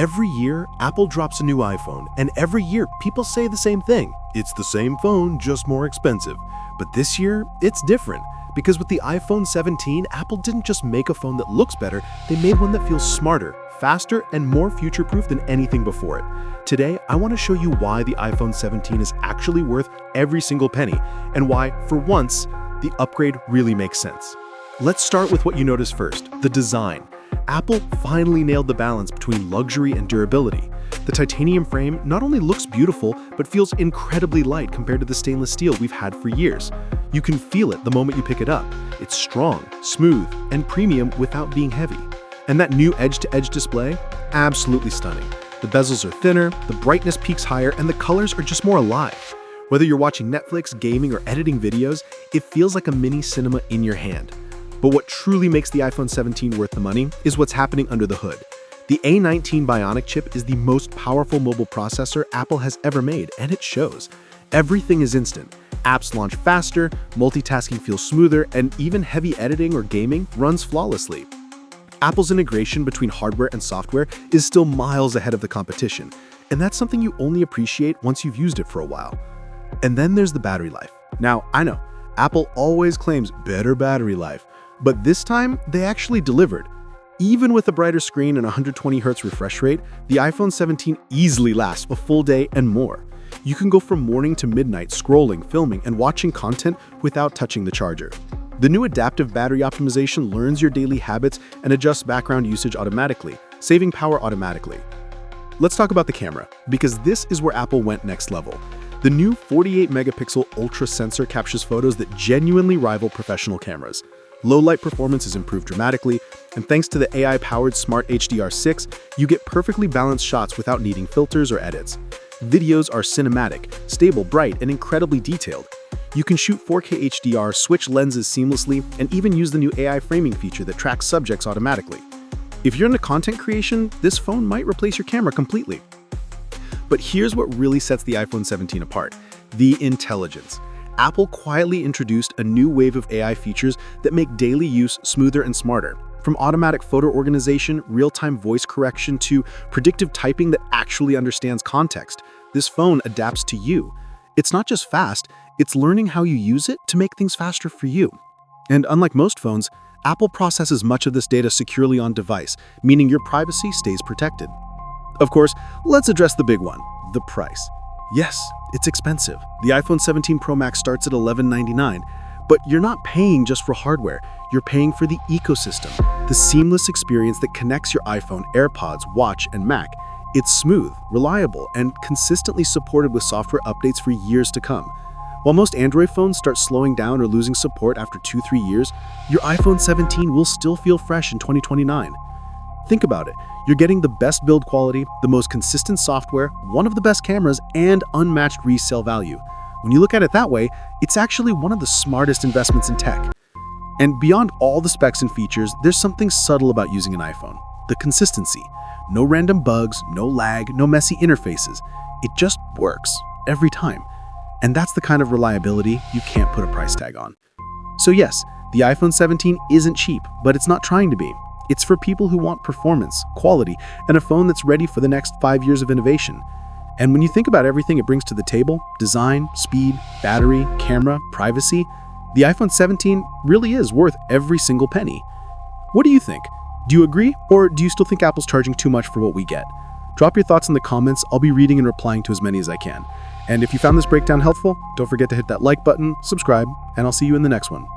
Every year, Apple drops a new iPhone, and every year, people say the same thing. It's the same phone, just more expensive. But this year, it's different. Because with the iPhone 17, Apple didn't just make a phone that looks better, they made one that feels smarter, faster, and more future-proof than anything before it. Today, I want to show you why the iPhone 17 is actually worth every single penny, and why, for once, the upgrade really makes sense. Let's start with what you notice first, the design. Apple finally nailed the balance between luxury and durability. The titanium frame not only looks beautiful, but feels incredibly light compared to the stainless steel we've had for years. You can feel it the moment you pick it up. It's strong, smooth, and premium without being heavy. And that new edge-to-edge display? Absolutely stunning. The bezels are thinner, the brightness peaks higher, and the colors are just more alive. Whether you're watching Netflix, gaming, or editing videos, it feels like a mini cinema in your hand. But what truly makes the iPhone 17 worth the money is what's happening under the hood. The A19 Bionic Chip is the most powerful mobile processor Apple has ever made, and it shows. Everything is instant. Apps launch faster, multitasking feels smoother, and even heavy editing or gaming runs flawlessly. Apple's integration between hardware and software is still miles ahead of the competition, and that's something you only appreciate once you've used it for a while. And then there's the battery life. Now, I know, Apple always claims better battery life, but this time they actually delivered. Even with a brighter screen and 120Hz refresh rate, the iPhone 17 easily lasts a full day and more. You can go from morning to midnight scrolling, filming, and watching content without touching the charger. The new adaptive battery optimization learns your daily habits and adjusts background usage automatically, saving power automatically. Let's talk about the camera, because this is where Apple went next level. The new 48-megapixel ultra sensor captures photos that genuinely rival professional cameras. Low-light performance is improved dramatically, and thanks to the AI-powered Smart HDR6, you get perfectly balanced shots without needing filters or edits. Videos are cinematic, stable, bright, and incredibly detailed. You can shoot 4K HDR, switch lenses seamlessly, and even use the new AI framing feature that tracks subjects automatically. If you're into content creation, this phone might replace your camera completely. But here's what really sets the iPhone 17 apart: the intelligence. Apple quietly introduced a new wave of AI features that make daily use smoother and smarter. From automatic photo organization, real-time voice correction, to predictive typing that actually understands context, this phone adapts to you. It's not just fast, it's learning how you use it to make things faster for you. And unlike most phones, Apple processes much of this data securely on device, meaning your privacy stays protected. Of course, let's address the big one, the price. Yes, it's expensive. The iPhone 17 Pro Max starts at $1199, but you're not paying just for hardware. You're paying for the ecosystem, the seamless experience that connects your iPhone, AirPods, watch, and Mac. It's smooth, reliable, and consistently supported with software updates for years to come. While most Android phones start slowing down or losing support after 2-3 years, your iPhone 17 will still feel fresh in 2029. Think about it. You're getting the best build quality, the most consistent software, one of the best cameras, and unmatched resale value. When you look at it that way, it's actually one of the smartest investments in tech. And beyond all the specs and features, there's something subtle about using an iPhone: the consistency. No random bugs, no lag, no messy interfaces. It just works every time. And that's the kind of reliability you can't put a price tag on. So yes, the iPhone 17 isn't cheap, but it's not trying to be. It's for people who want performance, quality, and a phone that's ready for the next 5 years of innovation. And when you think about everything it brings to the table, design, speed, battery, camera, privacy, the iPhone 17 really is worth every single penny. What do you think? Do you agree, or do you still think Apple's charging too much for what we get? Drop your thoughts in the comments. I'll be reading and replying to as many as I can. And if you found this breakdown helpful, don't forget to hit that like button, subscribe, and I'll see you in the next one.